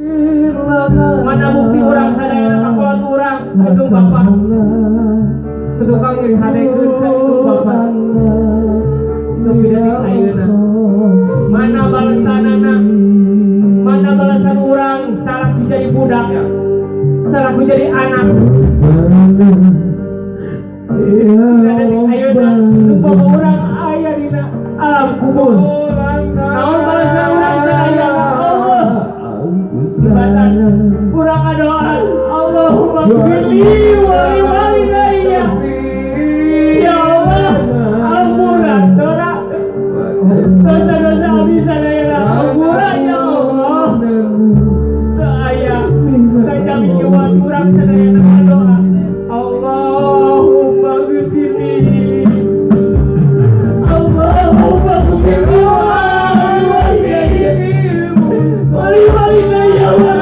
Mana bukti orang sadaya kakuat orang itu bapak itu kau iri hadekeun ka itu bapak itu bidatik ayeuna mana balasanana mana balasan orang salah jadi budak salah jadi anak bidatik ayeuna itu bapak orang aya dina alam kubur naon balasan orang sadaya Allah ibatan kurang doa Allahumma ghfirli wa li walidayya ya Allah ampunan dosa-dosa abdi sadaya ampunan ya Allah saya kajami jiwa kurang sadaya doa Allahumma ghfirli Allahumma ghfirli wa li walidayya wa